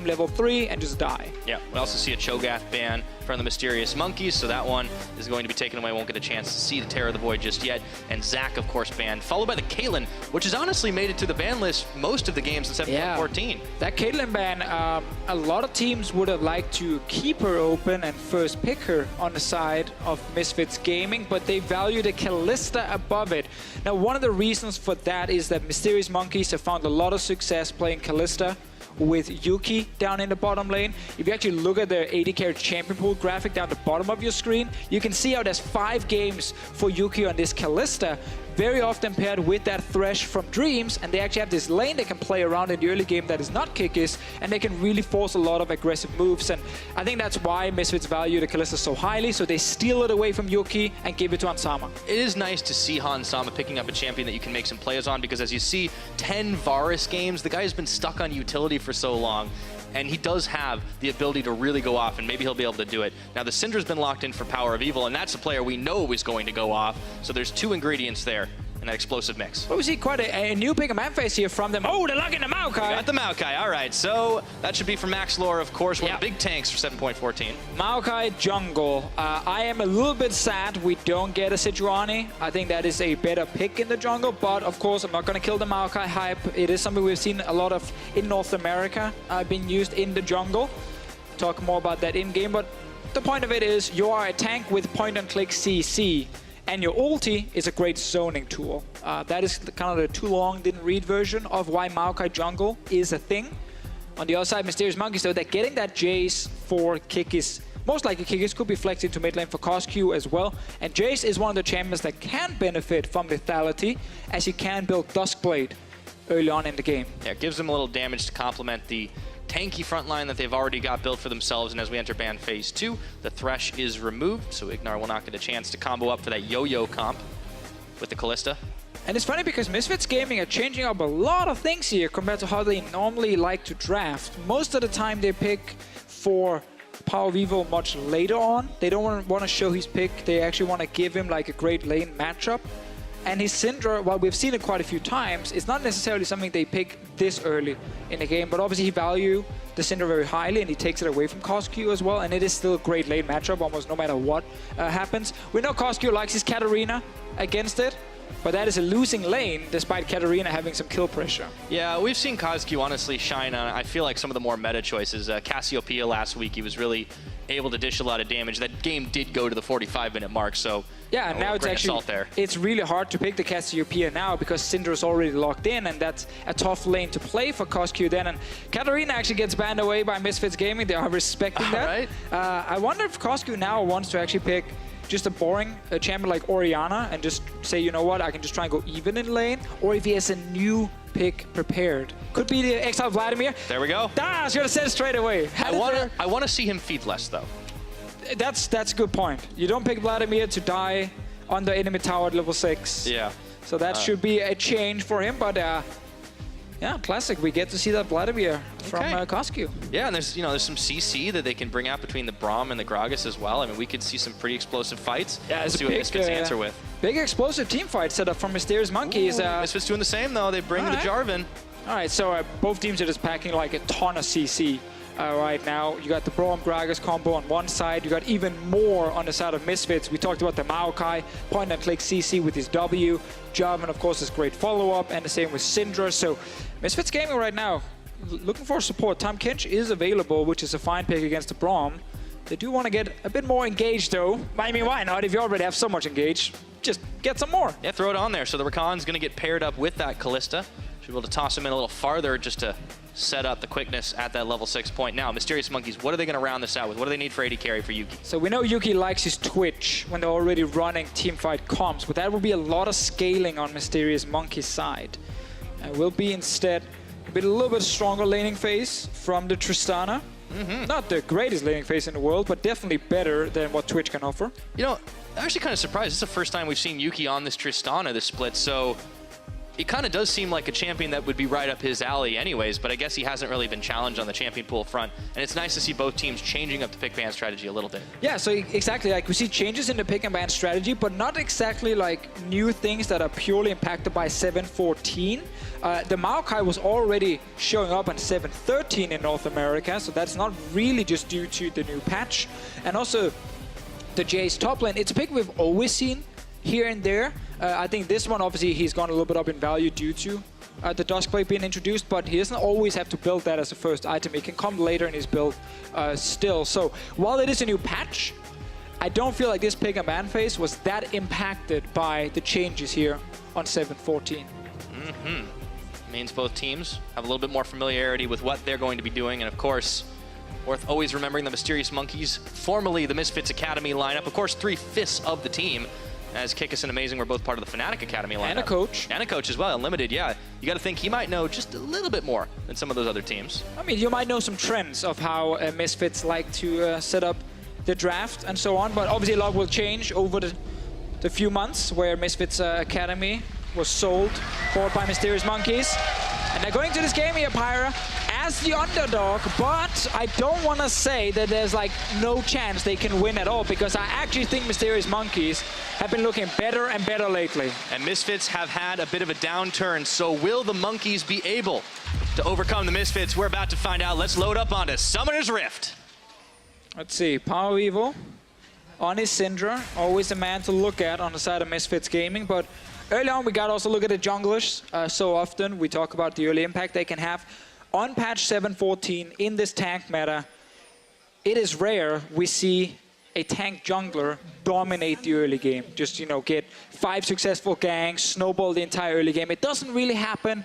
level 3 and just die. Yeah, we also see a Cho'Gath ban from the Mysterious Monkeys, so that one is going to be taken away. Won't get a chance to see the Terror of the Void just yet. And Zac, of course, banned, followed by the Caitlyn, which has honestly made it to the ban list most of the games in 7.14. That Caitlyn ban, a lot of teams would have liked to keep her open and first pick her on the side of Misfits Gaming, but they value the Kalista above it. Now, one of the reasons for that is that Mysterious Monkeys have found a lot of success playing Kalista with Yuki down in the bottom lane. If you actually look at the AD carry champion pool graphic down the bottom of your screen, you can see how there's 5 games for Yuki on this Kalista, very often paired with that Thresh from Dreams, and they actually have this lane they can play around in the early game that is not Kikis, and they can really force a lot of aggressive moves. And I think that's why Misfits value the Kalista so highly, so they steal it away from Yuki and give it to Hansama. It is nice to see Hansama picking up a champion that you can make some plays on, because as you see, 10 Varus games, the guy has been stuck on utility for so long, and he does have the ability to really go off, and maybe he'll be able to do it. Now, the Syndra's been locked in for Power of Evil, and that's a player we know is going to go off, so there's 2 ingredients there in that explosive mix. Well, we see quite a new pick of man face here from them. Oh, they're locking the Maokai. Got the Maokai, all right. So that should be from Max Lore, of course, one of the big tanks for 7.14. Maokai jungle. I am a little bit sad we don't get a Sejuani. I think that is a better pick in the jungle, but of course I'm not going to kill the Maokai hype. It is something we've seen a lot of in North America being used in the jungle. Talk more about that in-game, but the point of it is you are a tank with point-and-click CC. And your ulti is a great zoning tool. That is kind of the too long didn't read version of why Maokai jungle is a thing. On the other side, Mysterious Monkeys, though, they're getting that Jace for Kikis. Most likely Kikis could be flexed into mid lane for Cosq as well. And Jace is one of the champions that can benefit from lethality, as he can build Duskblade early on in the game. Yeah, it gives them a little damage to complement the tanky front line that they've already got built for themselves. And as we enter ban phase 2, the Thresh is removed, so Ignar will not get a chance to combo up for that yo-yo comp with the Kalista. And it's funny because Misfits Gaming are changing up a lot of things here compared to how they normally like to draft. Most of the time they pick for Power of Evil much later on. They don't want to show his pick. They actually want to give him like a great lane matchup. And his Syndra, while we've seen it quite a few times, it's not necessarily something they pick this early in the game, but obviously he values the Syndra very highly, and he takes it away from Cosq as well, and it is still a great lane matchup almost no matter what happens. We know Cosq likes his Katarina against it, but that is a losing lane despite Katarina having some kill pressure. Yeah, we've seen Cosq honestly shine on, I feel like, some of the more meta choices. Cassiopeia last week, he was really able to dish a lot of damage. That game did go to the 45-minute mark, so yeah, and now it's actually it's really hard to pick the Cassiopeia now because Syndra is already locked in, and that's a tough lane to play for Cosq then. And Katarina actually gets banned away by Misfits Gaming. They are respecting that. Right. I wonder if Cosq now wants to actually pick just a boring champion like Orianna and just say, you know what, I can just try and go even in lane, or if he has a new pick prepared. Could be the Exile Vladimir. There we go. I was gonna say it straight away. I want to see him feed less though. That's a good point. You don't pick Vladimir to die on the enemy tower at level 6. Yeah. So that should be a change for him, but yeah, classic. We get to see that Vladimir from Cosq. Yeah, and there's some CC that they can bring out between the Braum and the Gragas as well. I mean, we could see some pretty explosive fights. Yeah, let's see what Misfits answer with. Big explosive team fight set up from Mysterious Monkeys. Misfits doing the same though. They bring the Jarvan. All right, so both teams are just packing like a ton of CC. Right now, you got the Braum Gragas combo on one side. You got even more on the side of Misfits. We talked about the Maokai, point-and-click CC with his W. Jarvan, of course, is great follow-up, and the same with Syndra. So Misfits Gaming right now, looking for support. Tahm Kench is available, which is a fine pick against the Braum. They do want to get a bit more engaged, though. I mean, why not? If you already have so much engaged, just get some more. Yeah, throw it on there. So the Rakan's going to get paired up with that Kalista. Should be able to toss him in a little farther just to set up the quickness at that level 6 point. Now, Mysterious Monkeys, what are they going to round this out with? What do they need for AD carry for Yuki? So we know Yuki likes his Twitch when they're already running teamfight comps, but that will be a lot of scaling on Mysterious Monkey's side. Will be instead a little bit stronger laning phase from the Tristana. Not the greatest laning phase in the world, but definitely better than what Twitch can offer. You know, I'm actually kind of surprised. This is the first time we've seen Yuki on this Tristana, this split, so it kind of does seem like a champion that would be right up his alley anyways, but I guess he hasn't really been challenged on the champion pool front. And it's nice to see both teams changing up the pick ban strategy a little bit. Yeah, so exactly, like we see changes in the pick and ban strategy, but not exactly like new things that are purely impacted by 7.14. The Maokai was already showing up on 7.13 in North America, so that's not really just due to the new patch. And also, the Jay's top lane, it's a pick we've always seen here and there. I think this one, obviously, he's gone a little bit up in value due to the Duskblade being introduced, but he doesn't always have to build that as a first item. It can come later in his build still. So while it is a new patch, I don't feel like this pick and ban phase was that impacted by the changes here on 7.14. Means both teams have a little bit more familiarity with what they're going to be doing, and of course, worth always remembering the Mysterious Monkeys, formerly the Misfits Academy lineup. Of course, 3/5 of the team, as Kikis and Amazing were both part of the Fnatic Academy lineup. And a coach. And a coach as well, Unlimited, yeah. You got to think he might know just a little bit more than some of those other teams. I mean, you might know some trends of how Misfits like to set up the draft and so on, but obviously a lot will change over the few months where Misfits Academy was sold, bought by Mysterious Monkeys. And they're going to this game here, Pyra, as the underdog, but I don't want to say that there's like no chance they can win at all, because I actually think Mysterious Monkeys have been looking better and better lately. And Misfits have had a bit of a downturn, so will the Monkeys be able to overcome the Misfits? We're about to find out. Let's load up onto Summoner's Rift. Let's see, Power Evo on his Syndra, always a man to look at on the side of Misfits Gaming, but early on, we got to also look at the junglers. So often, we talk about the early impact they can have. On patch 7.14, in this tank meta, it is rare we see a tank jungler dominate the early game. Just, you know, get 5 successful ganks, snowball the entire early game. It doesn't really happen.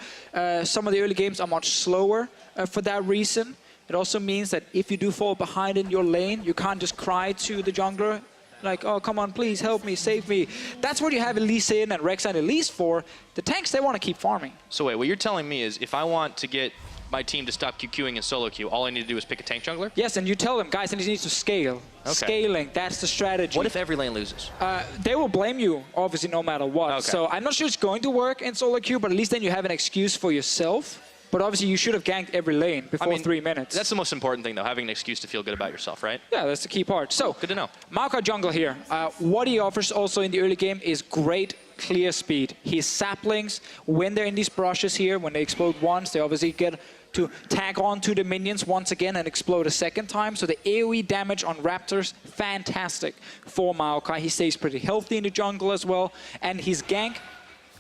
Some of the early games are much slower for that reason. It also means that if you do fall behind in your lane, you can't just cry to the jungler like, oh, come on, please help me, save me. That's what you have Elise in and Rek'Sai and Elise for. The tanks, they want to keep farming. So wait, what you're telling me is if I want to get my team to stop QQing in solo queue, all I need to do is pick a tank jungler? Yes, and you tell them, guys, and he needs to scale. Okay. Scaling, that's the strategy. What if every lane loses? They will blame you, obviously, no matter what. Okay. So I'm not sure it's going to work in solo queue, but at least then you have an excuse for yourself. But obviously, you should have ganked every lane before 3 minutes. That's the most important thing, though, having an excuse to feel good about yourself, right? Yeah, that's the key part. So, good to know. Maokai jungle here. What he offers also in the early game is great clear speed. His saplings, when they're in these brushes here, when they explode once, they obviously get to tag on to the minions once again and explode a second time. So the AoE damage on Raptors, fantastic for Maokai. He stays pretty healthy in the jungle as well. And his gank,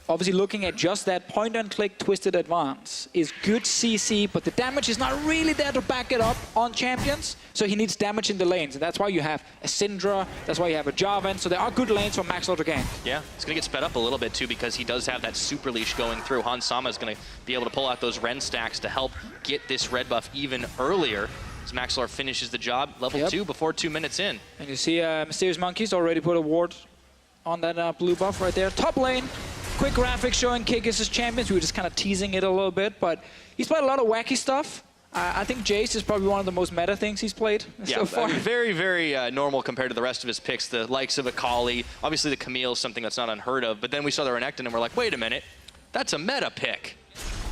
obviously looking at just that point-and-click twisted advance, is good CC, but the damage is not really there to back it up on champions. So he needs damage in the lanes, and that's why you have a Syndra, that's why you have a Jarvan. So there are good lanes for Maxwell to gank. Yeah, it's going to get sped up a little bit too because he does have that super leash going through. Hans Sama is going to be able to pull out those Ren stacks to help get this red buff even earlier. As Maxwell finishes the job, level 2 before 2 minutes in. And you see Mysterious Monkeys already put a ward on that blue buff right there. Top lane. Quick graphics showing Kikis' champions. We were just kind of teasing it a little bit, but he's played a lot of wacky stuff. I think Jace is probably one of the most meta things he's played so far. Very, very normal compared to the rest of his picks. The likes of Akali, obviously the Camille is something that's not unheard of, but then we saw the Renekton and we're like, wait a minute, that's a meta pick.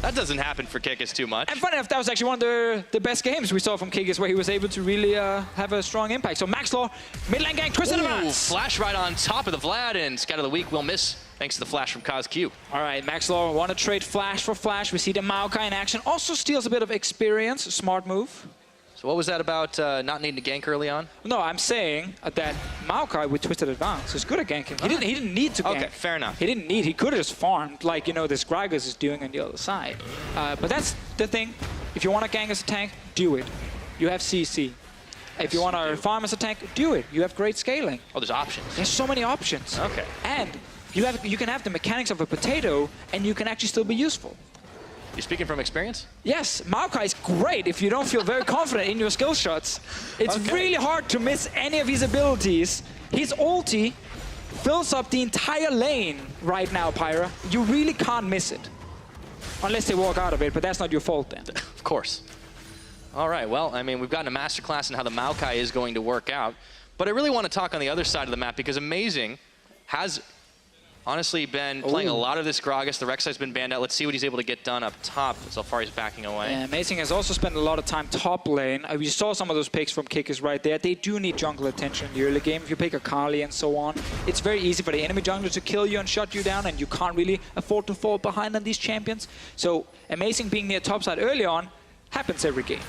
That doesn't happen for Kikis too much. And funny enough, that was actually one of the best games we saw from Kikis where he was able to really have a strong impact. So Max Law, mid lane gank, twisted advance. Flash right on top of the Vlad, and Scout of the Week will miss thanks to the flash from KazQ. All right, Max Law want to trade flash for flash. We see the Maokai in action. Also steals a bit of experience. Smart move. So what was that about not needing to gank early on? No, I'm saying that Maokai with twisted advance is good at ganking. He didn't need to gank. Okay, fair enough. He didn't need. He could have just farmed like, you know, this Gragas is doing on the other side. But that's the thing. If you want to gank as a tank, do it. You have CC. If you want to farm as a tank, do it. You have great scaling. Oh, there's options. There's so many options. Okay. And you can have the mechanics of a potato, and you can actually still be useful. You speaking from experience? Yes, Maokai is great if you don't feel very confident in your skill shots. It's really hard to miss any of his abilities. His ulti fills up the entire lane right now, Pyra. You really can't miss it. Unless they walk out of it, but that's not your fault then. Of course. All right, well, I mean, we've gotten a masterclass in how the Maokai is going to work out. But I really want to talk on the other side of the map because Amazing has honestly been playing a lot of this Gragas. The Rek'Sai's been banned out. Let's see what he's able to get done up top. So far, he's backing away. Yeah, Amazing has also spent a lot of time top lane. We saw some of those picks from Kickers right there. They do need jungle attention in the early game. If you pick a Kali and so on, it's very easy for the enemy jungler to kill you and shut you down, and you can't really afford to fall behind on these champions. So Amazing being near topside early on happens every game.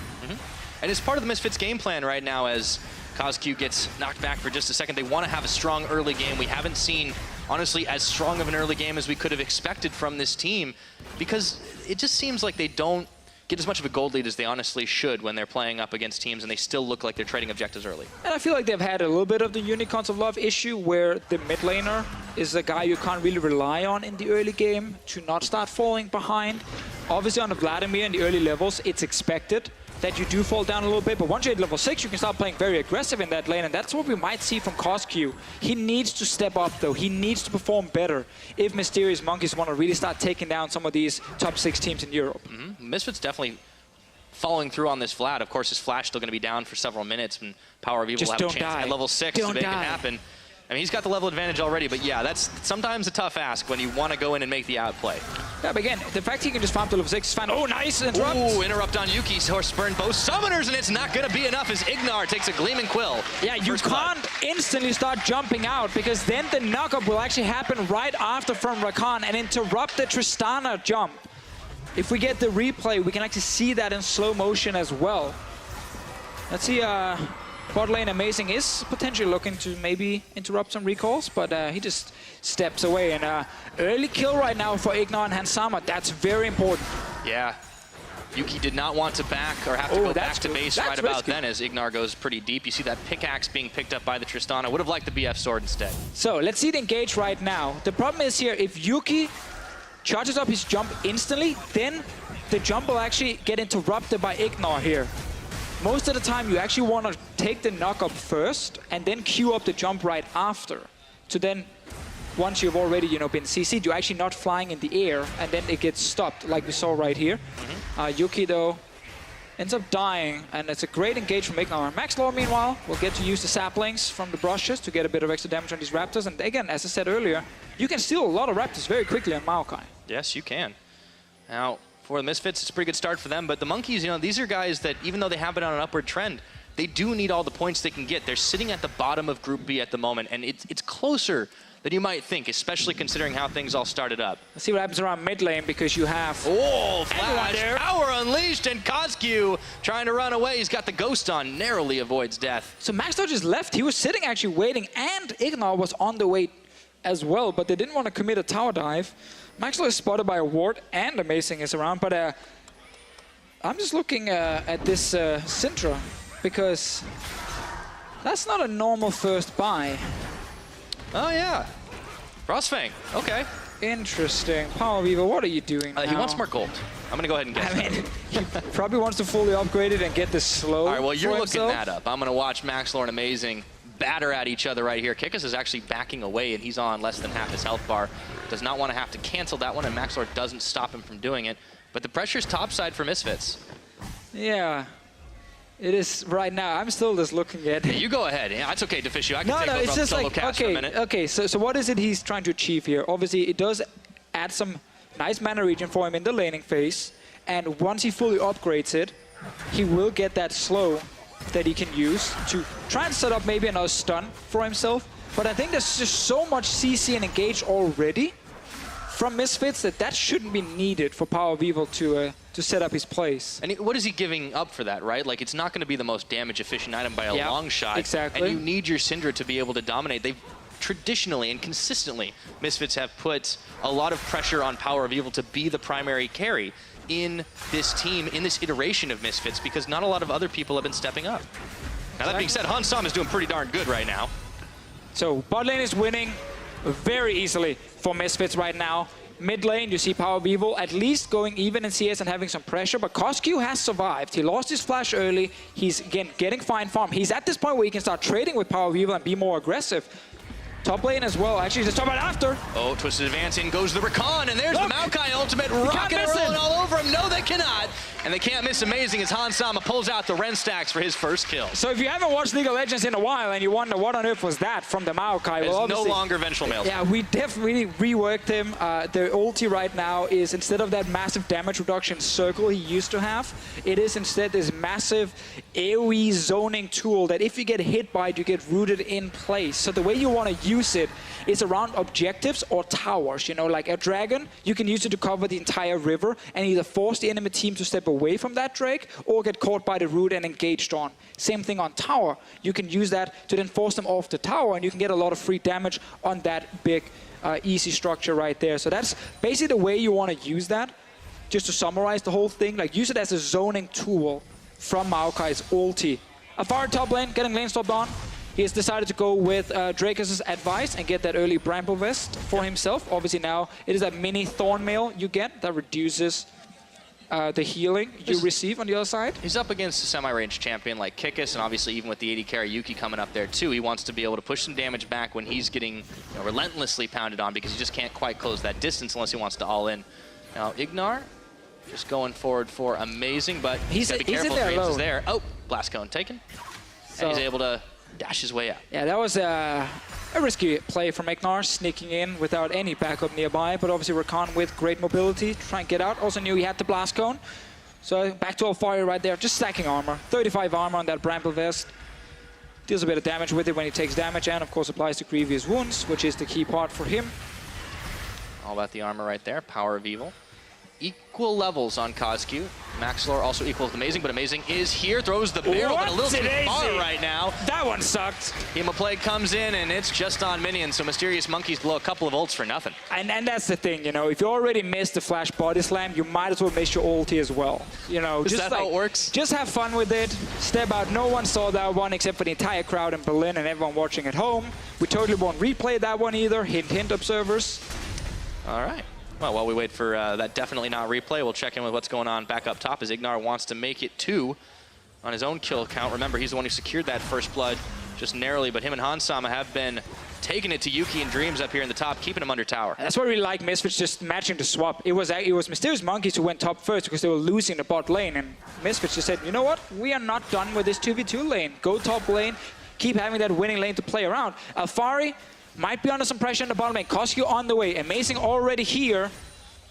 And it's part of the Misfits game plan right now as CosQ gets knocked back for just a second. They want to have a strong early game. We haven't seen, honestly, as strong of an early game as we could have expected from this team, because it just seems like they don't get as much of a gold lead as they honestly should when they're playing up against teams, and they still look like they're trading objectives early. And I feel like they've had a little bit of the Unicorns of Love issue where the mid laner is a guy you can't really rely on in the early game to not start falling behind. Obviously on the Vladimir in the early levels, it's expected that you do fall down a little bit, but once you're at level 6, you can start playing very aggressive in that lane, and that's what we might see from CosQ. He needs to step up, though. He needs to perform better if Mysterious Monkeys want to really start taking down some of these top 6 teams in Europe. Misfits definitely following through on this Vlad. Of course, his flash still going to be down for several minutes, and Power of Evil will have a chance at level 6 to make it happen. I mean, he's got the level advantage already, but yeah, that's sometimes a tough ask when you want to go in and make the outplay. Yeah, but again, the fact he can just farm to level 6 is fine. Oh, nice interrupt. Ooh, interrupt on Yuki's horse burn both summoners, and it's not going to be enough as Ignar takes a Gleaming Quill. Yeah, you can't instantly start jumping out, because then the knockup will actually happen right after from Rakan and interrupt the Tristana jump. If we get the replay, we can actually see that in slow motion as well. Let's see, bot lane Amazing is potentially looking to maybe interrupt some recalls, but he just steps away. And early kill right now for Ignar and Hansama. That's very important. Yeah. Yuki did not want to back or have to go back to base right about then as Ignar goes pretty deep. You see that pickaxe being picked up by the Tristana. Would have liked the BF sword instead. So let's see it engage right now. The problem is here, if Yuki charges up his jump instantly, then the jump will actually get interrupted by Ignar here. Most of the time, you actually want to take the knock-up first and then queue up the jump right after. To then, once you've already, been CC'd, you're actually not flying in the air, and then it gets stopped, like we saw right here. Yuki, though, ends up dying, and it's a great engage from Ignar. Max Law, meanwhile, will get to use the saplings from the brushes to get a bit of extra damage on these Raptors. And again, as I said earlier, you can steal a lot of Raptors very quickly on Maokai. Yes, you can. Now, for the Misfits, it's a pretty good start for them, but the Monkeys, these are guys that, even though they have been on an upward trend, they do need all the points they can get. They're sitting at the bottom of Group B at the moment, and it's closer than you might think, especially considering how things all started up. Let's see what happens around mid lane, because you have... Oh, flash, power unleashed, and CosQ trying to run away. He's got the ghost on, narrowly avoids death. So Maxdor just left. He was sitting actually waiting, and Ignar was on the way as well, but they didn't want to commit a tower dive. Maxwell is spotted by a ward, and Amazing is around, but I'm just looking at this Syndra, because that's not a normal first buy. Oh, yeah. Frostfang. Okay. Interesting. Power Weaver, what are you doing now? He wants more gold. I'm going to go ahead and guess. I mean, he probably wants to fully upgrade it and get this slow. All right, well, you're looking himself. that up. I'm going to watch Maxlor and Amazing batter at each other right here. Kikis is actually backing away, and he's on less than half his health bar. Does not want to have to cancel that one, and Maxlor doesn't stop him from doing it. But the pressure's topside for Misfits. Yeah, it is right now. I'm still just looking at it. Yeah, you go ahead. Yeah, it's okay, Deficio. I can take over it's on just solo like, cast for a minute. Okay, so what is it he's trying to achieve here? Obviously, it does add some nice mana regen for him in the laning phase, and once he fully upgrades it, he will get that slow that he can use to try and set up maybe another stun for himself. But I think there's just so much CC and engage already from Misfits that shouldn't be needed for Power of Evil to set up his place. And what is he giving up for that, right? Like, it's not going to be the most damage-efficient item by a long shot. Exactly. And you need your Syndra to be able to dominate. They've traditionally and consistently, Misfits have put a lot of pressure on Power of Evil to be the primary carry in this team, in this iteration of Misfits, because not a lot of other people have been stepping up. Now, that being said, Hansam is doing pretty darn good right now. So bot lane is winning very easily for Misfits right now. Mid lane, you see Power of Evil at least going even in CS and having some pressure, but CosQ has survived. He lost his flash early. He's, again, getting fine farm. He's at this point where he can start trading with Power of Evil and be more aggressive. Top lane as well. Actually, just top lane after. Oh, Twisted Advance, in goes the Rakan, and there's the Maokai ultimate, rocking and rolling all over him. No, they cannot. And they can't miss amazing as Hans Sama pulls out the Ren stacks for his first kill. So if you haven't watched League of Legends in a while and you wonder what on earth was that from the Maokai, It's well, no longer Vengeful Maelstrom. yeah, we definitely reworked him. The ulti right now is, instead of that massive damage reduction circle he used to have, it is instead this massive AoE zoning tool that if you get hit by it, you get rooted in place. So the way you want to use it is around objectives or towers. You know, like a dragon, you can use it to cover the entire river and either force the enemy team to step away from that drake or get caught by the root and engaged on. Same thing on tower. You can use that to then force them off the tower, and you can get a lot of free damage on that big, easy structure right there. So that's basically the way you want to use that. Just to summarize the whole thing, like use it as a zoning tool from Maokai's ulti. Alphari top lane, getting lane stopped on. He has decided to go with Drakus' advice and get that early Bramble Vest for himself. Obviously now it is that mini Thorn Mail you get that reduces the healing you receive on the other side. He's up against a semi-ranged champion like Kikis, and obviously even with the 80 carry Yuki coming up there too, he wants to be able to push some damage back when he's getting relentlessly pounded on, because he just can't quite close that distance unless he wants to all in. Now Ignar just going forward for amazing, but he's got to be careful. Graves is there. Oh, Blast Cone taken. So, and he's able to dash his way out. Yeah, that was a risky play from Ignar, sneaking in without any backup nearby, but obviously Rakan with great mobility, trying to get out. Also knew he had the Blast Cone. So back to Alphari right there, just stacking armor. 35 armor on that Bramble Vest. Deals a bit of damage with it when he takes damage, and of course applies to Grievous Wounds, which is the key part for him. All about the armor right there, Power of Evil. Equal levels on Kozq. Maxlor also equal with Amazing, but Amazing is here, throws the barrel, but a little too far right now. That one sucked. Hemoplague comes in, and it's just on minions, so Mysterious Monkeys blow a couple of ults for nothing. And that's the thing, you know, if you already missed the flash body slam, you might as well miss your ulti as well. You know, is that how it works? Just have fun with it, step out. No one saw that one except for the entire crowd in Berlin and everyone watching at home. We totally won't replay that one either, hint, hint, observers. All right. Well, while we wait for that definitely not replay, we'll check in with what's going on back up top as Ignar wants to make it 2 on his own kill count. Remember, he's the one who secured that first blood just narrowly, but him and Hans Sama have been taking it to Yuki and Dreams up here in the top, keeping him under tower. That's what I really like Misfits just matching the swap. It was Mysterious Monkeys who went top first because they were losing the bot lane, and Misfits just said, you know what, we are not done with this 2v2 lane. Go top lane, keep having that winning lane to play around. Alphari might be under some pressure in the bottom lane. Kozq on the way. Amazing already here.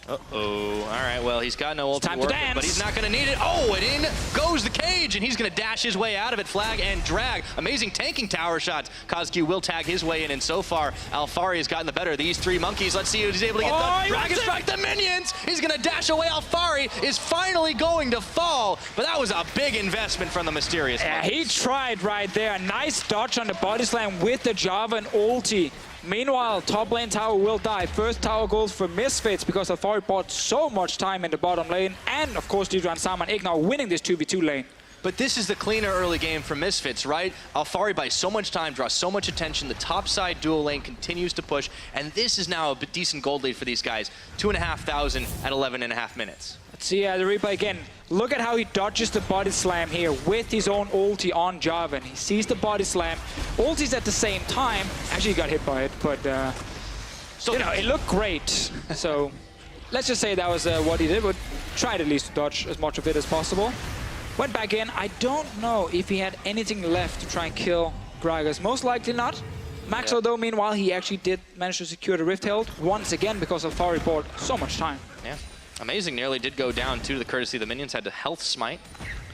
Uh-oh. All right, well, he's got no ultimate work, but he's not going to need it. Oh, and in goes the cage, and he's going to dash his way out of it. Flag and drag. Amazing tanking tower shots. Kozq will tag his way in, and so far, Alphari has gotten the better of these 3 monkeys. Let's see if he's able to get done. Dragon Strike the minions. He's going to dash away. Alphari is finally going to fall, but that was a big investment from the Mysterious Monkeys. He tried right there. Nice dodge on the body slam with the Java and ulti. Meanwhile, top lane tower will die. First tower goes for Misfits because Alphari bought so much time in the bottom lane. And, of course, Didran Sama and Ignar winning this 2v2 lane. But this is the cleaner early game for Misfits, right? Alphari buys so much time, draws so much attention. The top side dual lane continues to push. And this is now a decent gold lead for these guys. 2,500 at 11.5 minutes. Let's see the replay again. Look at how he dodges the body slam here with his own ulti on Jarvan. He sees the body slam. Ulti's at the same time. Actually, he got hit by it, but you know, it looked great. So let's just say that was what he did, but tried at least to dodge as much of it as possible. Went back in. I don't know if he had anything left to try and kill Gragas. Most likely not. Maxo, though, meanwhile, he actually did manage to secure the Rift Herald once again because Alphari bought so much time. Yeah. Amazing nearly did go down to the courtesy of the minions, had to health smite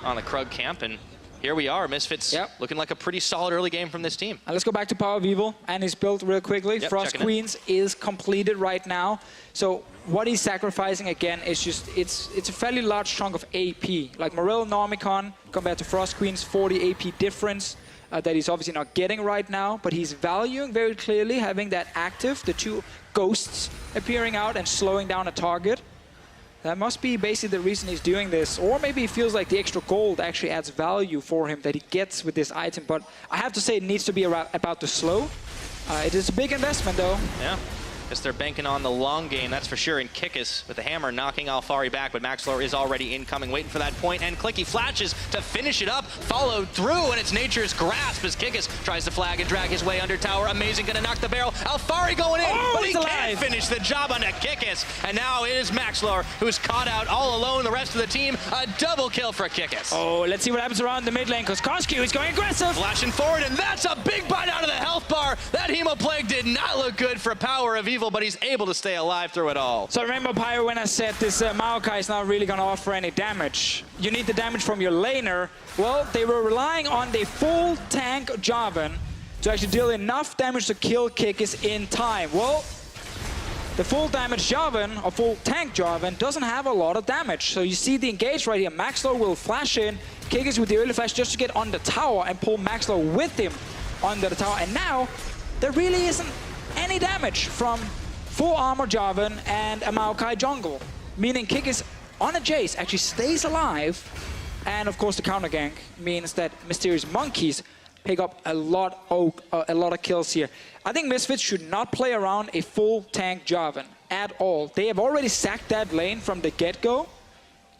on the Krug camp, and here we are, Misfits looking like a pretty solid early game from this team. And let's go back to Power of Evil and his build real quickly. Frost Queens is completed right now. So what he's sacrificing again is just, it's a fairly large chunk of AP. Like Morel Normicon compared to Frost Queen's 40 AP difference that he's obviously not getting right now, but he's valuing very clearly having that active, the 2 ghosts appearing out and slowing down a target. That must be basically the reason he's doing this. Or maybe he feels like the extra gold actually adds value for him that he gets with this item. But I have to say it needs to be about the slow. It is a big investment, though. Yeah. Guess they're banking on the long game, that's for sure. And Kickus with the hammer knocking Alfari back, but Maxlor is already incoming, waiting for that point, and Clicky flashes to finish it up, followed through, and it's Nature's Grasp as Kickus tries to flag and drag his way under tower. Amazing, gonna knock the barrel. Alfari going in, but he can't finish the job on a Kickus. And now it is Maxlor who's caught out all alone. The rest of the team, a double kill for Kickus. Oh, let's see what happens around the mid lane, because Koski is going aggressive. Flashing forward, and that's a big bite out of the health bar. That Hemo Plague did not look good for Power of Evil, but he's able to stay alive through it all. So remember, Pyro, when I said this Maokai is not really going to offer any damage. You need the damage from your laner. Well, they were relying on the full tank Jarvan to actually deal enough damage to kill Kickus in time. Well, the full damage Jarvan, or full tank Jarvan, doesn't have a lot of damage. So you see the engage right here. Maxlor will flash in, Kickus with the early flash just to get on the tower and pull Maxlor with him under the tower. And now, there really isn't any damage from full armor Jarvan and a Maokai jungle. Meaning Kickus on a Jace actually stays alive. And of course the counter gank means that Mysterious Monkeys pick up a lot of kills here. I think Misfits should not play around a full tank Jarvan at all. They have already sacked that lane from the get-go.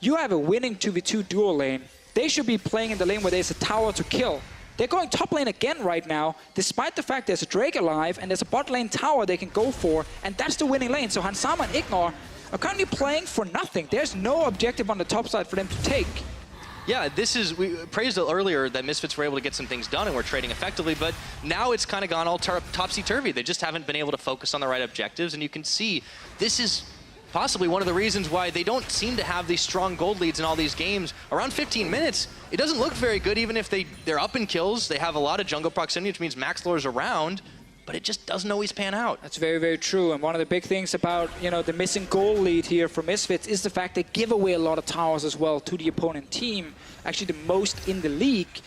You have a winning 2v2 duo lane. They should be playing in the lane where there's a tower to kill. They're going top lane again right now, despite the fact there's a Drake alive and there's a bot lane tower they can go for, and that's the winning lane. So Hansama and Ignore are currently playing for nothing. There's no objective on the top side for them to take. Yeah, we praised it earlier that Misfits were able to get some things done and were trading effectively, but now it's kind of gone all topsy-turvy. They just haven't been able to focus on the right objectives, and you can see this is possibly one of the reasons why they don't seem to have these strong gold leads in all these games. Around 15 minutes, it doesn't look very good, even if they're up in kills. They have a lot of jungle proximity, which means Maxlor's around, but it just doesn't always pan out. That's very, very true. And one of the big things about, the missing goal lead here for Misfits is the fact they give away a lot of towers as well to the opponent team. Actually, the most in the league.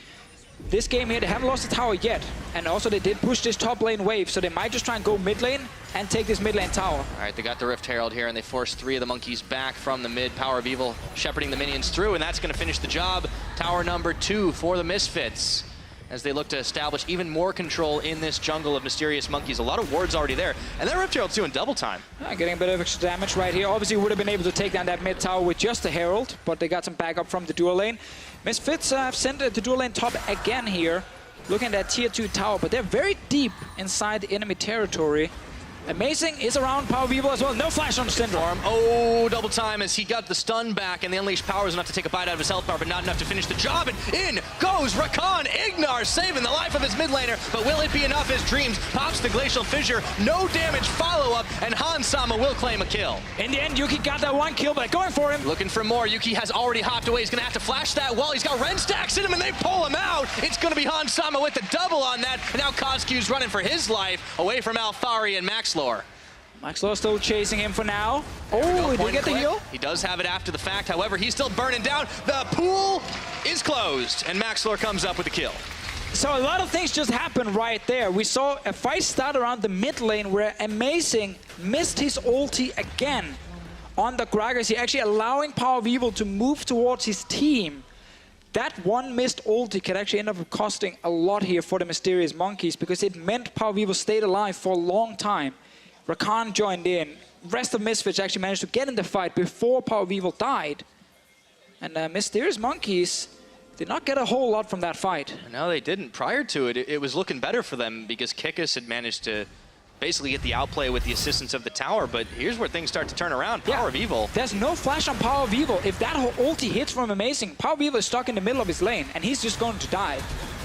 This game here, they haven't lost a tower yet. And also, they did push this top lane wave, so they might just try and go mid lane and take this mid lane tower. All right, they got the Rift Herald here, and they forced 3 of the monkeys back from the mid. Power of Evil shepherding the minions through, and that's going to finish the job. Tower number 2 for the Misfits, as they look to establish even more control in this jungle of Mysterious Monkeys. A lot of wards already there, and that Rift Herald's doing double time. Getting a bit of extra damage right here. Obviously, would have been able to take down that mid tower with just a Herald, but they got some backup from the dual lane. Misfits have sent the dual lane top again here, looking at that tier 2 tower, but they're very deep inside the enemy territory. Amazing is around Power of Evil as well. No flash on Syndrome. Oh, double time as he got the stun back, and the Unleashed Power is enough to take a bite out of his health bar, but not enough to finish the job. And in goes Rakan. Ignar saving the life of his mid laner, but will it be enough? As Dreams pops the Glacial Fissure. No damage follow-up, and Hansama will claim a kill. In the end, Yuki got that one kill, but going for him. Looking for more. Yuki has already hopped away. He's going to have to flash that wall. He's got Ren stacks in him, and they pull him out. It's going to be Hansama with the double on that, and now Koski's running for his life away from Alfari and Maxlor. Maxlor still chasing him for now. Oh, he did get the heal. He does have it after the fact. However, he's still burning down. The pool is closed, and Maxlor comes up with the kill. So a lot of things just happened right there. We saw a fight start around the mid lane where Amazing missed his ulti again on the Gragas. He actually allowing Power of Evil to move towards his team. That one missed ulti could actually end up costing a lot here for the Mysterious Monkeys, because it meant Power of Evil stayed alive for a long time. Rakan joined in. Rest of Misfits actually managed to get in the fight before Power of Evil died. And Mysterious Monkeys did not get a whole lot from that fight. No, they didn't. Prior to it, it was looking better for them because Kickus had managed to basically get the outplay with the assistance of the tower, but here's where things start to turn around. Power of Evil. There's no flash on Power of Evil. If that whole ulti hits from Amazing, Power of Evil is stuck in the middle of his lane, and he's just going to die.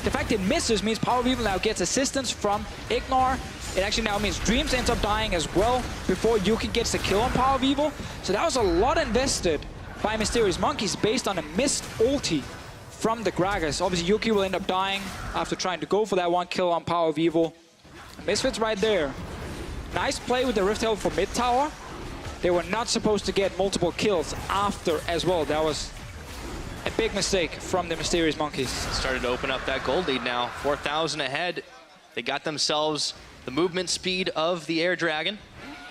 The fact it misses means Power of Evil now gets assistance from Ignore. It actually now means Dreams ends up dying as well before Yuki gets the kill on Power of Evil. So that was a lot invested by Mysterious Monkeys based on a missed ulti from the Gragas. Obviously, Yuki will end up dying after trying to go for that one kill on Power of Evil. Misfits right there. Nice play with the Rift Herald for mid tower. They were not supposed to get multiple kills after as well. That was a big mistake from the Mysterious Monkeys. Started to open up that gold lead now. 4,000 ahead. They got themselves the movement speed of the Air Dragon.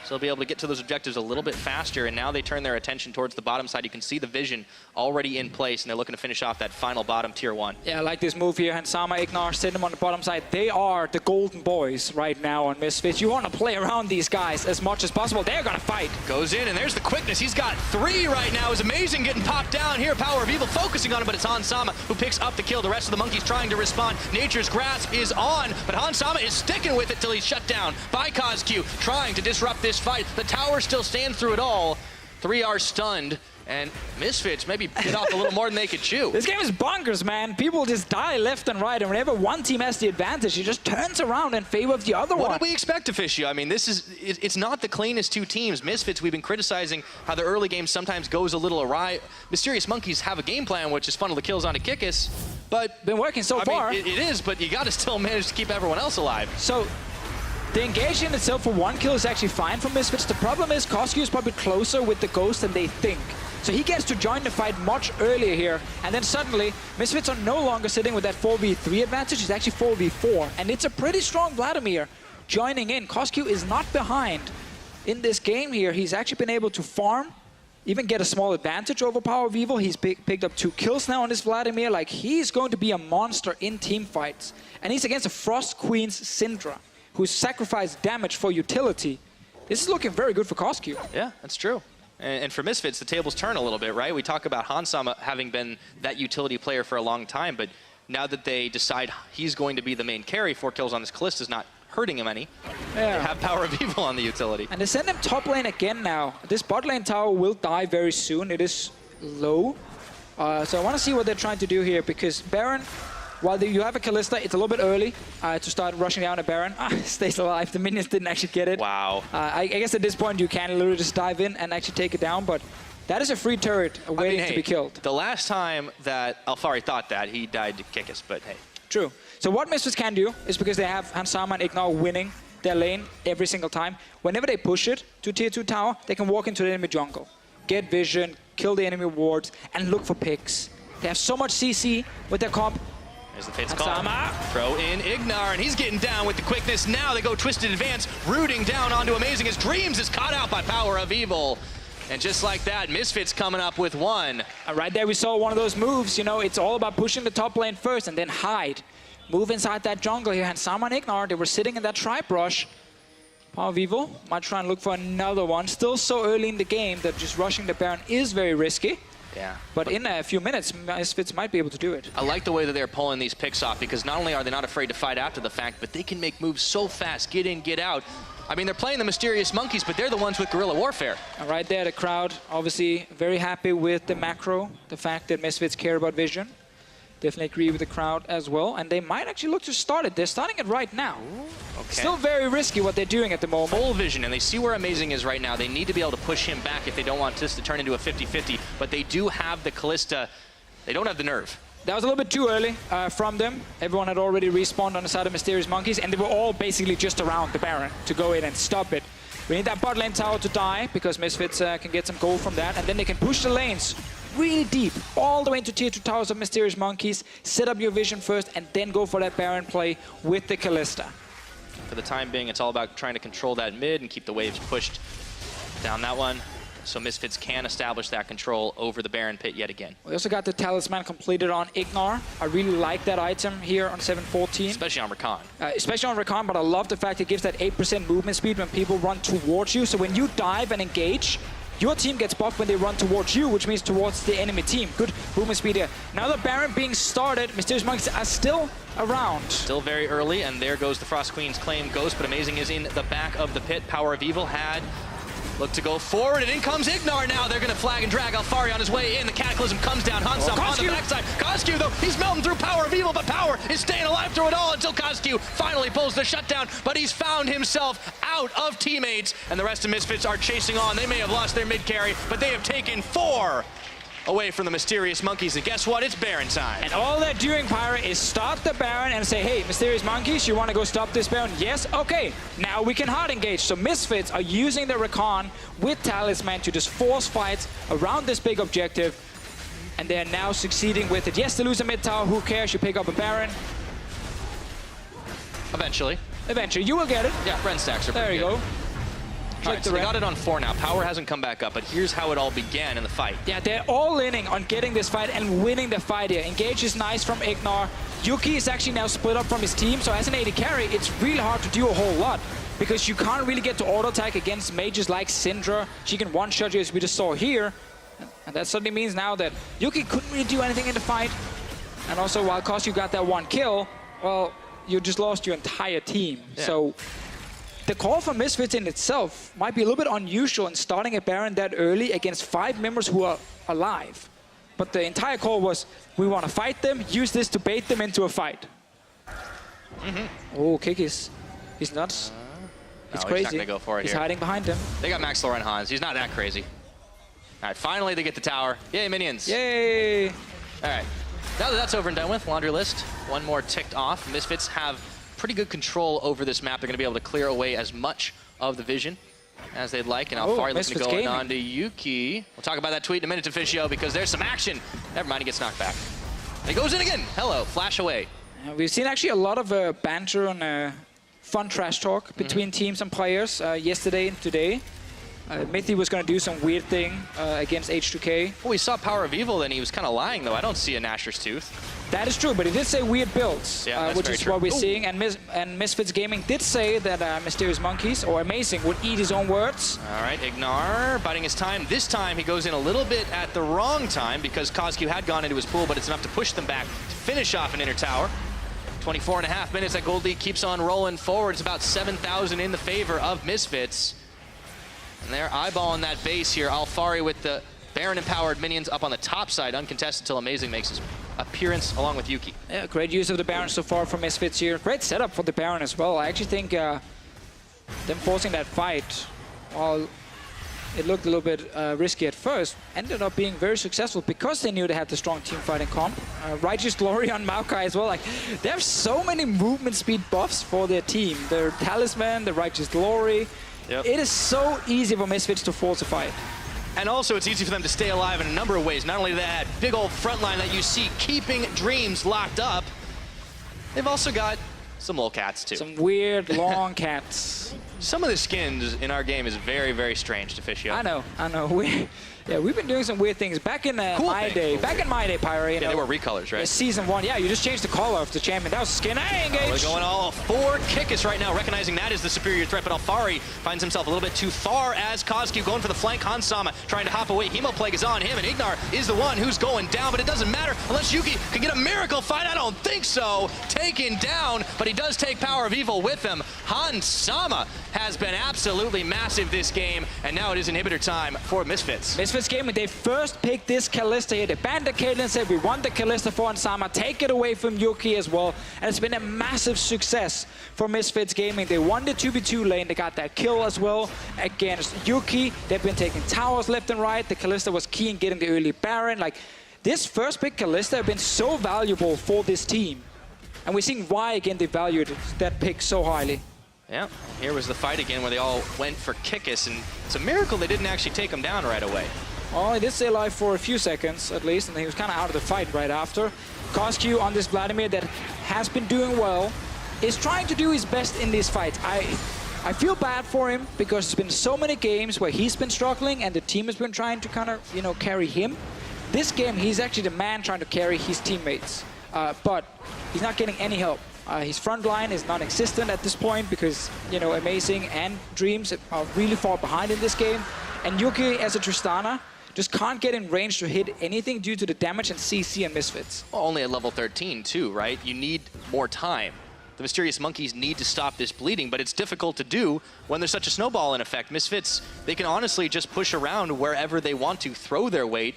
So they'll be able to get to those objectives a little bit faster, and now they turn their attention towards the bottom side. You can see the vision already in place, and they're looking to finish off that final bottom tier 1. Yeah, I like this move here. Hansama, Ignar, send them on the bottom side. They are the golden boys right now on Misfits. You want to play around these guys as much as possible. They're going to fight. Goes in, and there's the quickness. He's got 3 right now. It's amazing getting popped down here. Power of Evil focusing on him, but it's Hansama who picks up the kill. The rest of the monkeys trying to respond. Nature's Grasp is on, but Hansama is sticking with it till he's shut down by KazQ, trying to disrupt this fight. The tower still stands through it all. 3 are stunned, and Misfits maybe bit off a little more than they could chew. This game is bonkers, man. People just die left and right, and whenever one team has the advantage, it just turns around in favor of the other one. What did we expect, Officio? I mean, it's not the cleanest 2 teams. Misfits, we've been criticizing how the early game sometimes goes a little awry. Mysterious Monkeys have a game plan, which is funnel the kills onto Kikis, but been working so far. Mean, it is, but you got to still manage to keep everyone else alive. So the engagement itself for 1 kill is actually fine for Misfits. The problem is KazQ is probably closer with the Ghost than they think. So he gets to join the fight much earlier here, and then suddenly Misfits are no longer sitting with that 4v3 advantage. It's actually 4v4, and it's a pretty strong Vladimir joining in. KazQ is not behind in this game here. He's actually been able to farm, even get a small advantage over Power of Evil. He's picked up 2 kills now on this Vladimir. Like, he's going to be a monster in team fights. And he's against a Frost Queen's Syndra, who's sacrificed damage for utility. This is looking very good for KazQ. Yeah, that's true. And for Misfits, the tables turn a little bit, right? We talk about Hansama having been that utility player for a long time, but now that they decide he's going to be the main carry, 4 kills on this Kalista is not hurting him any. Yeah. They have Power of Evil on the utility. And they send him top lane again now. This bot lane tower will die very soon. It is low. So I want to see what they're trying to do here, because Baron, while you have a Kalista, it's a little bit early to start rushing down a Baron. Stays alive. The minions didn't actually get it. Wow. I guess at this point you can literally just dive in and actually take it down, but that is a free turret waiting to be killed. The last time that Alfari thought that, he died to Kikis, but hey. True. So what Misfits can do is, because they have Hansama and Ignar winning their lane every single time, whenever they push it to tier 2 tower, they can walk into the enemy jungle, get vision, kill the enemy wards, and look for picks. They have so much CC with their comp. There's the Fate's call. Throw in Ignar, and he's getting down with the quickness. Now they go Twisted Advance, rooting down onto Amazing. His Dreams is caught out by Power of Evil. And just like that, Misfits coming up with 1. Right there we saw one of those moves. You know, it's all about pushing the top lane first and then hide. Move inside that jungle here. Hansama and Ignar, they were sitting in that tribe brush. Power of Evil might try and look for another one. Still so early in the game that just rushing the Baron is very risky. Yeah. But in a few minutes, Misfits might be able to do it. I like the way that they're pulling these picks off, because not only are they not afraid to fight after the fact, but they can make moves so fast, get in, get out. I mean, they're playing the Mysterious Monkeys, but they're the ones with guerrilla warfare. And right there, the crowd obviously very happy with the macro, the fact that Misfits care about vision. Definitely agree with the crowd as well. And they might actually look to start it. They're starting it right now. Okay. Still very risky what they're doing at the moment. Full vision, and they see where Amazing is right now. They need to be able to push him back if they don't want this to turn into a 50-50. But they do have the Kalista. They don't have the nerve. That was a little bit too early from them. Everyone had already respawned on the side of Mysterious Monkeys, and they were all basically just around the Baron to go in and stop it. We need that bot lane tower to die, because Misfits can get some gold from that, and then they can push the lanes really deep, all the way into tier 2 towers of Mysterious Monkeys, set up your vision first, and then go for that Baron play with the Kalista. For the time being, it's all about trying to control that mid and keep the waves pushed down that one, so Misfits can establish that control over the Baron pit yet again. We also got the Talisman completed on Ignar. I really like that item here on 714. Especially on Rakan. Especially on Rakan, but I love the fact it gives that 8% movement speed when people run towards you. So when you dive and engage, your team gets buffed when they run towards you, which means towards the enemy team. Good movement speed here. Now the Baron being started, Mysterious Monkeys are still around. Still very early, and there goes the Frost Queen's claim Ghost, but Amazing is in the back of the pit. Power of Evil had looked to go forward, and in comes Ignar now. They're going to flag and drag Alfari on his way in. The Cataclysm comes down. Hansama on the backside. KazQ, though, he's melting through Power of Evil, but Power is staying alive through it all until KazQ finally pulls the shutdown, but he's found himself out of teammates, and the rest of Misfits are chasing on. They may have lost their mid carry, but they have taken 4 away from the Mysterious Monkeys, and guess what? It's Baron time. And all they're doing, Pyra, is start the Baron and say, hey, Mysterious Monkeys, you want to go stop this Baron? Yes? Okay, now we can hard engage. So Misfits are using the Rakan with Talisman to just force fights around this big objective, and they're now succeeding with it. Yes, they lose a mid tower, who cares? You pick up a Baron. Eventually. Eventually, you will get it. Yeah, friend stacks are there pretty you good. go. All right, so they got it on 4 now. Power hasn't come back up, but here's how it all began in the fight. Yeah, they're all inning on getting this fight and winning the fight here. Engage is nice from Ignar. Yuki is actually now split up from his team, so as an AD carry, it's really hard to do a whole lot because you can't really get to auto attack against mages like Syndra. She can one-shot you, as we just saw here. And that suddenly means now that Yuki couldn't really do anything in the fight. And also, while Coscu got that 1 kill, well, you just lost your entire team. Yeah. So the call for Misfits in itself might be a little bit unusual in starting a Baron that early against 5 members who are alive. But the entire call was, we want to fight them, use this to bait them into a fight. Oh, Kick is... He's nuts. It's crazy. He's not going to go for it He's here. hiding behind him. They got Max Laurent Hans. He's not that crazy. All right, finally they get the tower. Yay, minions. Yay! All right, now that that's over and done with, laundry list, 1 more ticked off. Misfits have pretty good control over this map. They're going to be able to clear away as much of the vision as they'd like. And Alfari looking to go on to Yuki. We'll talk about that tweet in a minute, Officio, because there's some action. Never mind, he gets knocked back. And he goes in again. Hello, flash away. We've seen actually a lot of banter and fun trash talk between teams and players yesterday and today. Mithy was going to do some weird thing against H2K. Well, we saw Power of Evil, and he was kind of lying, though. I don't see a Gnasher's Tooth. That is true, but he did say weird builds, yeah, which is what we're seeing. And Misfits Gaming did say that Mysterious Monkeys, or Amazing, would eat his own words. All right, Ignar biding his time. This time he goes in a little bit at the wrong time because Coscu had gone into his pool, but it's enough to push them back to finish off an inner tower. 24.5 minutes, that gold lead keeps on rolling forward. It's about 7,000 in the favor of Misfits. And they're eyeballing that base here. Alfari with the Baron-empowered minions up on the top side, uncontested until Amazing makes his appearance along with Yuki. Yeah, great use of the Baron so far from Misfits here. Great setup for the Baron as well. I actually think them forcing that fight, while it looked a little bit risky at first, ended up being very successful because they knew they had the strong team fighting comp. Righteous Glory on Maokai as well. Like, they have so many movement speed buffs for their team. Their Talisman, the Righteous Glory. Yep. It is so easy for Misfits to force a fight. And also, it's easy for them to stay alive in a number of ways. Not only that big old front line that you see keeping Dreams locked up, they've also got some little cats, too. Some weird, long cats. Some of the skins in our game is very, very strange to Officio. I know. We've been doing some weird things. Back in my day, Pyro, you know. They were recolors, right? Season 1, yeah, you just changed the color of the champion. That was a skin. Hey, engage! We're going all for Kickus right now, recognizing that is the superior threat, but Alfari finds himself a little bit too far as Coscu going for the flank. Hansama trying to hop away. Hemoplague is on him, and Ignar is the one who's going down, but it doesn't matter unless Yuki can get a miracle fight. I don't think so. Taken down, but he does take Power of Evil with him. Hansama has been absolutely massive this game, and now it is inhibitor time for Misfits. Misfits Gaming, they first picked this Kalista here. They banned the Caitlyn, said we want the Kalista for Hansama, take it away from Yuki as well. And it's been a massive success for Misfits Gaming. They won the 2v2 lane, they got that kill as well against Yuki. They've been taking towers left and right. The Kalista was key in getting the early Baron. Like, this first pick Kalista have been so valuable for this team. And we're seeing why, again, they valued that pick so highly. Yeah, here was the fight again where they all went for Kickus, and it's a miracle they didn't actually take him down right away. Oh, he did stay alive for a few seconds at least, and he was kind of out of the fight right after. Coscu on this Vladimir that has been doing well, is trying to do his best in these fights. I feel bad for him because there's been so many games where he's been struggling and the team has been trying to kind of, you know, carry him. This game, he's actually the man trying to carry his teammates, but he's not getting any help. His front line is non-existent at this point because, you know, Amazing and Dreams are really far behind in this game. And Yuki, as a Tristana, just can't get in range to hit anything due to the damage and CC and Misfits. Well, only at level 13 too, right? You need more time. The Mysterious Monkeys need to stop this bleeding, but it's difficult to do when there's such a snowball in effect. Misfits, they can honestly just push around wherever they want to, throw their weight.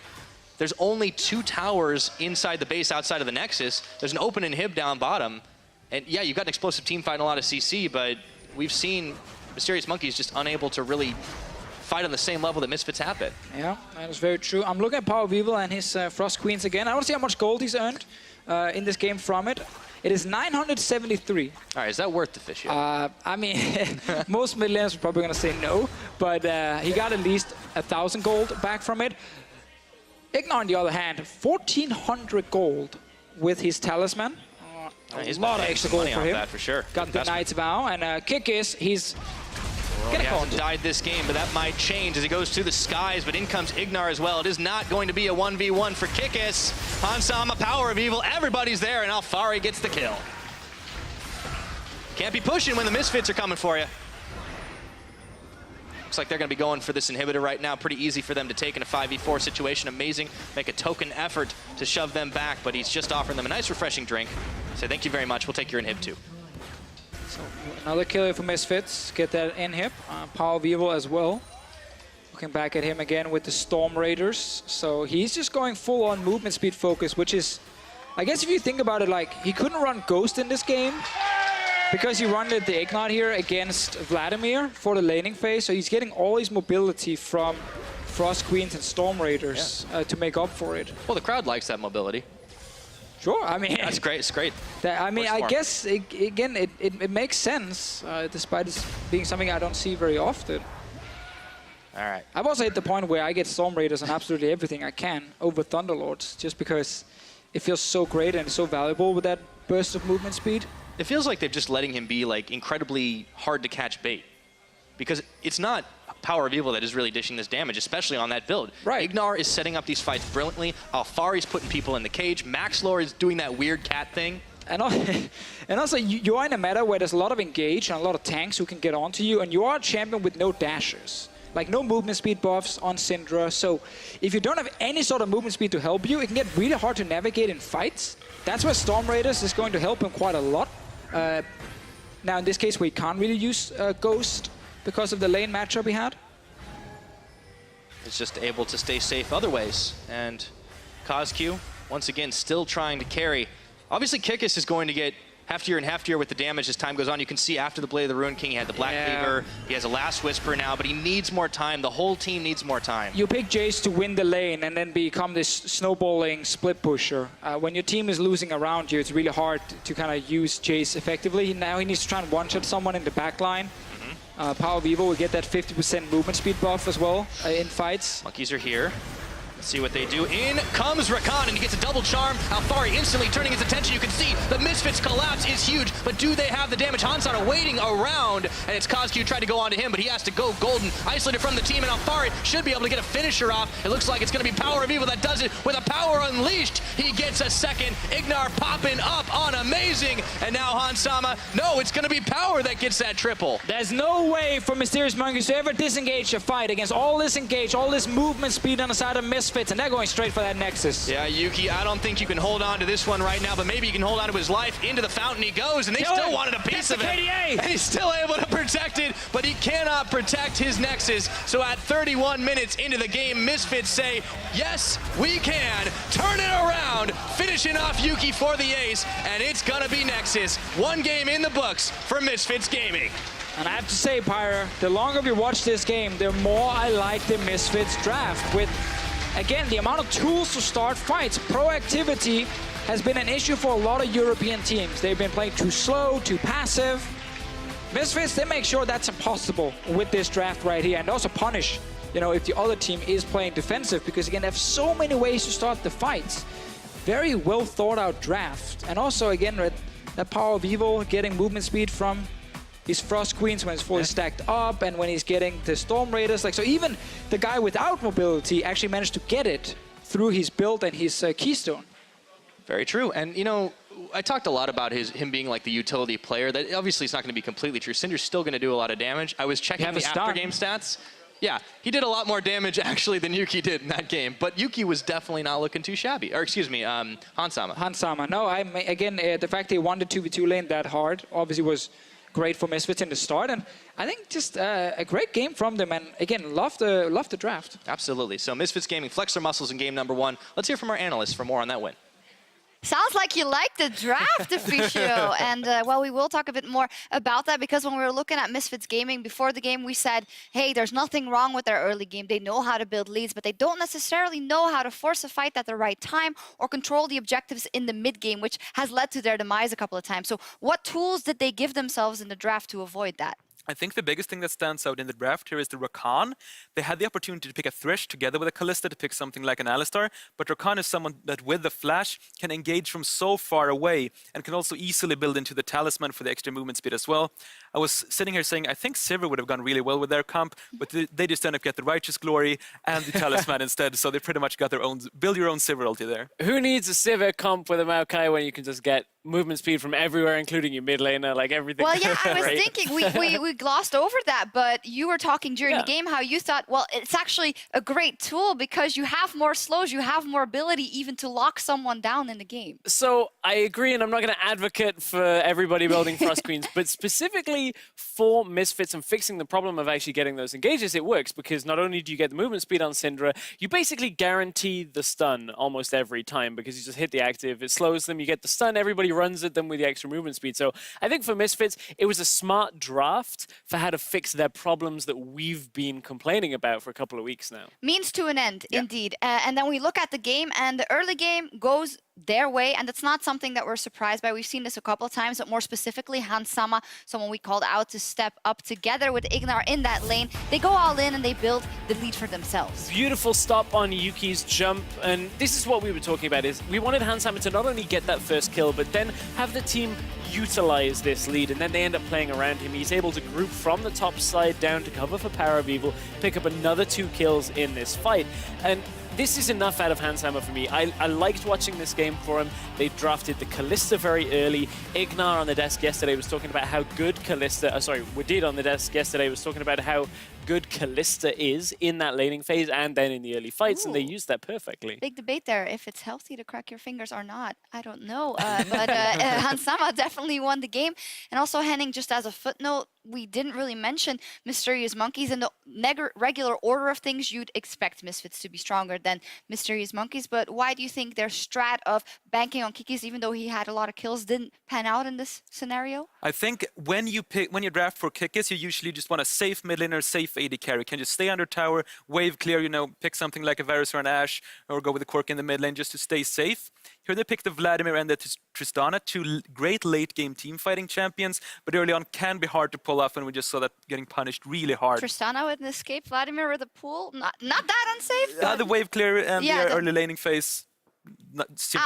There's only 2 towers inside the base outside of the Nexus. There's an open inhib down bottom. And yeah, you've got an explosive team fight and a lot of CC, but we've seen Mysterious Monkeys just unable to really fight on the same level that Misfits have been. Yeah, that is very true. I'm looking at Power of Evil and his Frost Queens again. I want to see how much gold he's earned in this game from it. It is 973. All right, is that worth the fish? I mean, most millionaires are probably going to say no, but he got at least 1,000 gold back from it. Ignar, on the other hand, 1,400 gold with his Talisman. A lot of extra gold for him. That for sure. Got the Knight's Vow, and Kickus, he's Well, he hasn't died this game, but that might change as he goes through the skies, but in comes Ignar as well. It is not going to be a 1v1 for Kikis. Hansama, Power of Evil, everybody's there, and Alfari gets the kill. Can't be pushing when the Misfits are coming for you. Looks like they're going to be going for this inhibitor right now. Pretty easy for them to take in a 5v4 situation. Amazing. Make a token effort to shove them back, but he's just offering them a nice refreshing drink. Say thank you very much. We'll take your inhib too. So another killer for Misfits. Get that inhib. Power of Evil as well. Looking back at him again with the Storm Raiders. So he's just going full on movement speed focus, which is, I guess if you think about it, like he couldn't run Ghost in this game, because he run the Ignite here against Vladimir for the laning phase, so he's getting all his mobility from Frost Queens and Storm Raiders to make up for it. Well, the crowd likes that mobility. Sure, I mean... That's great, it's great. I guess, again, it makes sense, despite this being something I don't see very often. All right. I've also hit the point where I get Storm Raiders on absolutely everything I can over Thunderlords, just because it feels so great and so valuable with that burst of movement speed. It feels like they're just letting him be like incredibly hard to catch bait, because it's not Power of Evil that is really dishing this damage, especially on that build. Right. Ignar is setting up these fights brilliantly. Alfari's putting people in the cage. Maxlore is doing that weird cat thing. And also, you are in a meta where there's a lot of engage and a lot of tanks who can get onto you, and you are a champion with no dashers. Like no movement speed buffs on Syndra, so if you don't have any sort of movement speed to help you, it can get really hard to navigate in fights. That's where Storm Raiders is going to help him quite a lot. Now in this case we can't really use Ghost because of the lane matchup we had. It's just able to stay safe other ways, and CosQ once again still trying to carry. Obviously Kikis is going to get heftier and heftier with the damage as time goes on. You can see after the Blade of the Ruined King, he had the Black Cleaver, he has a Last Whisper now, but he needs more time. The whole team needs more time. You pick Jace to win the lane and then become this snowballing split pusher. When your team is losing around you, it's really hard to kind of use Jace effectively. Now he needs to try and one-shot someone in the back line. Power of Evil will get that 50% movement speed buff as well in fights. Monkeys are here. Let's see what they do. In comes Rakan, and he gets a double charm. Alfari instantly turning his attention. You can see the Misfits collapse is huge, but do they have the damage? Hansana waiting around, and it's CosQ tried to go onto him, but he has to go golden. Isolated from the team, and Alfari should be able to get a finisher off. It looks like it's going to be Power of Evil that does it with a power unleashed. He gets a second. Ignar popping up on Amazing, and now Hansama. No, it's going to be Power that gets that triple. There's no way for Mysterious Monkeys to ever disengage a fight against all this engage, all this movement speed on the side of Misfits, and they're going straight for that Nexus. Yeah, Yuki, I don't think you can hold on to this one right now, but maybe you can hold on to his life. Into the fountain he goes, and they still wanted a piece of it. KDA. And he's still able to protect it, but he cannot protect his Nexus. So at 31 minutes into the game, Misfits say, yes, we can. Turn it around, finishing off Yuki for the ace, and it's gonna be Nexus. One game in the books for Misfits Gaming. And I have to say, Pyra, the longer we watch this game, the more I like the Misfits draft. With, again, the amount of tools to start fights. Proactivity has been an issue for a lot of European teams. They've been playing too slow, too passive. Misfits, they make sure that's impossible with this draft right here, and also punish, if the other team is playing defensive, because again, they have so many ways to start the fights. Very well thought out draft. And also, again, that Power of Evil, getting movement speed from his Frost Queens when it's fully stacked up, and when he's getting the Storm Raiders. So even the guy without mobility actually managed to get it through his build and his Keystone. Very true. And, I talked a lot about him being like the utility player. That obviously is not going to be completely true. Syndra's still going to do a lot of damage. I was checking the after-game stats. Yeah, he did a lot more damage actually than Yuki did in that game. But Yuki was definitely not looking too shabby. Or excuse me, Hansama. Hansama. No, again, the fact they won the 2v2 lane that hard obviously was great for Misfits in the start, and I think just a great game from them, and again, love the draft. Absolutely. So Misfits Gaming flex their muscles in game number 1. Let's hear from our analysts for more on that win. Sounds like you like the draft, Officio. And, well, we will talk a bit more about that, because when we were looking at Misfits Gaming before the game, we said, hey, there's nothing wrong with their early game. They know how to build leads, but they don't necessarily know how to force a fight at the right time or control the objectives in the mid game, which has led to their demise a couple of times. So what tools did they give themselves in the draft to avoid that? I think the biggest thing that stands out in the draft here is the Rakan. They had the opportunity to pick a Thresh together with a Kalista to pick something like an Alistar, but Rakan is someone that with the flash can engage from so far away and can also easily build into the talisman for the extra movement speed as well. I was sitting here saying I think Sivir would have gone really well with their comp, but they just end up getting the Righteous Glory and the talisman instead, so they pretty much got their own, build your own Sivir ulti there. Who needs a Sivir comp with a Maokai when you can just get movement speed from everywhere, including your mid laner, like everything? Well, yeah, I was Right? thinking we glossed over that, but you were talking during the game how you thought, well, it's actually a great tool because you have more slows, you have more ability even to lock someone down in the game. So I agree, and I'm not going to advocate for everybody building Frost Queens, but specifically for Misfits and fixing the problem of actually getting those engages, it works because not only do you get the movement speed on Syndra, you basically guarantee the stun almost every time because you just hit the active, it slows them, you get the stun, everybody runs at them with the extra movement speed. So I think for Misfits, it was a smart draft for how to fix their problems that we've been complaining about for a couple of weeks now. Means to an end, indeed. And then we look at the game, and the early game goes their way, and it's not something that we're surprised by. We've seen this a couple of times, but more specifically, Hans Sama, someone we called out to step up together with Ignar in that lane. They go all in and they build the lead for themselves. Beautiful stop on Yuki's jump, and this is what we were talking about, is we wanted Hans Sama to not only get that first kill, but then have the team utilize this lead, and then they end up playing around him. He's able to group from the top side down to cover for Power of Evil, pick up another 2 kills in this fight, and this is enough out of Hans Sama for me. I liked watching this game for him. They drafted the Kalista very early. Ignar on the desk yesterday was talking about how good Kalista, Wadid on the desk yesterday was talking about how good Kalista is in that laning phase and then in the early fights, and they used that perfectly. Big debate there, if it's healthy to crack your fingers or not. I don't know, but Hans Sama definitely won the game. And also, Henning, just as a footnote, we didn't really mention Mysterious Monkeys. In the regular order of things, you'd expect Misfits to be stronger than Mysterious Monkeys, but why do you think their strat of banking on Kikis, even though he had a lot of kills, didn't pan out in this scenario? I think when you draft for Kikis, you usually just want a safe mid laner, safe AD carry. Can just stay under tower, wave clear, you know, pick something like a Varus or an Ashe, or go with a Quirk in the mid lane just to stay safe. Here they picked the Vladimir and the Tristana, 2 great late game team fighting champions, but early on can be hard to pull off, and we just saw that getting punished really hard. Tristana with an escape, Vladimir with a pool, not that unsafe. The wave clear and the early laning phase.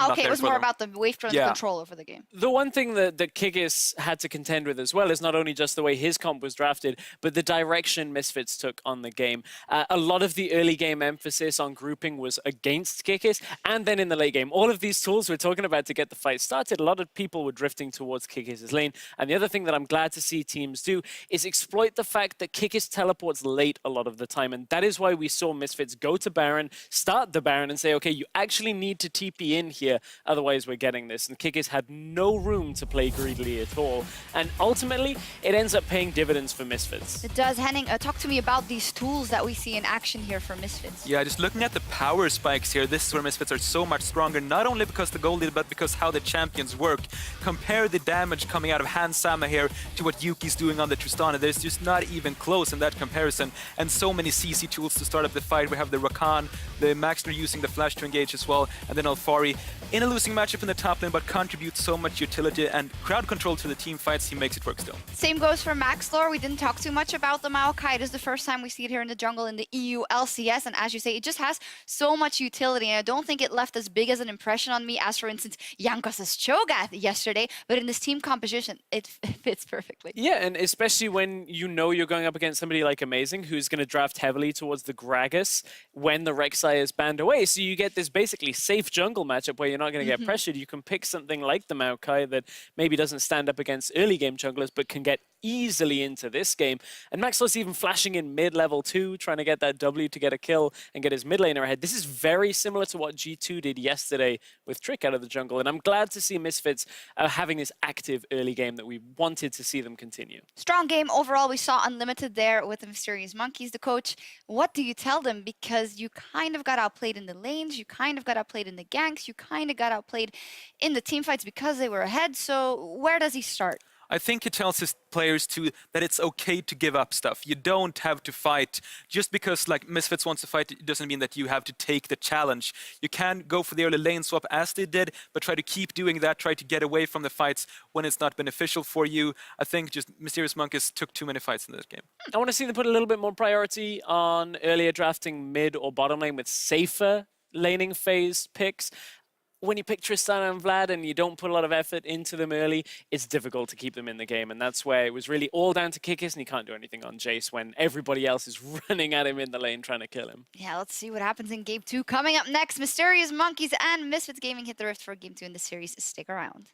Okay, it was more about the wave control over the game. The one thing that Kikis had to contend with as well is not only just the way his comp was drafted, but the direction Misfits took on the game. A lot of the early game emphasis on grouping was against Kikis, and then in the late game, all of these tools we're talking about to get the fight started, a lot of people were drifting towards Kikis' lane. And the other thing that I'm glad to see teams do is exploit the fact that Kikis teleports late a lot of the time, and that is why we saw Misfits go to Baron, start the Baron, and say, okay, you actually need to TP in here, otherwise we're getting this. And Kikis had no room to play greedily at all. And ultimately, it ends up paying dividends for Misfits. It does. Henning, talk to me about these tools that we see in action here for Misfits. Yeah, just looking at the power spikes here, this is where Misfits are so much stronger, not only because the gold lead, but because how the champions work. Compare the damage coming out of Hans Sama here to what Yuki's doing on the Tristana. There's just not even close in that comparison. And so many CC tools to start up the fight. We have the Rakan, the Maxner using the flash to engage as well, and then Alfari in a losing matchup in the top lane, but contributes so much utility and crowd control to the team fights. He makes it work still. Same goes for Maxlore. We didn't talk too much about the Maokai. It is the first time we see it here in the jungle in the EU LCS, and as you say, it just has so much utility, and I don't think it left as big as an impression on me as, for instance, Jankos' Cho'Gath yesterday, but in this team composition, it fits perfectly. Yeah, and especially when you know you're going up against somebody like Amazing, who's going to draft heavily towards the Gragas when the Rek'Sai is banned away, so you get this basically safe jungle matchup where you're not going to get pressured. You can pick something like the Maokai that maybe doesn't stand up against early game junglers, but can get easily into this game. And Maxlor's even flashing in mid-level 2, trying to get that W to get a kill and get his mid laner ahead. This is very similar to what G2 did yesterday with Trick out of the jungle, and I'm glad to see Misfits having this active early game that we wanted to see them continue. Strong game overall. We saw Unlimited there with the Mysterious Monkeys. The coach, what do you tell them? Because you kind of got outplayed in the lanes, you kind of got outplayed in the ganks, you kind of got outplayed in the team fights because they were ahead. So where does he start? I think he tells his players too that it's okay to give up stuff. You don't have to fight. Just because like Misfits wants to fight, it doesn't mean that you have to take the challenge. You can go for the early lane swap as they did, but try to keep doing that, try to get away from the fights when it's not beneficial for you. I think just Mysterious Monkeys took too many fights in this game. I want to see them put a little bit more priority on earlier drafting mid or bottom lane with safer laning phase picks. When you pick Tristana and Vlad and you don't put a lot of effort into them early, it's difficult to keep them in the game. And that's where it was really all down to Kikis, and he can't do anything on Jace when everybody else is running at him in the lane trying to kill him. Yeah, let's see what happens in Game 2. Coming up next, Mysterious Monkeys and Misfits Gaming hit the rift for Game 2 in the series. Stick around.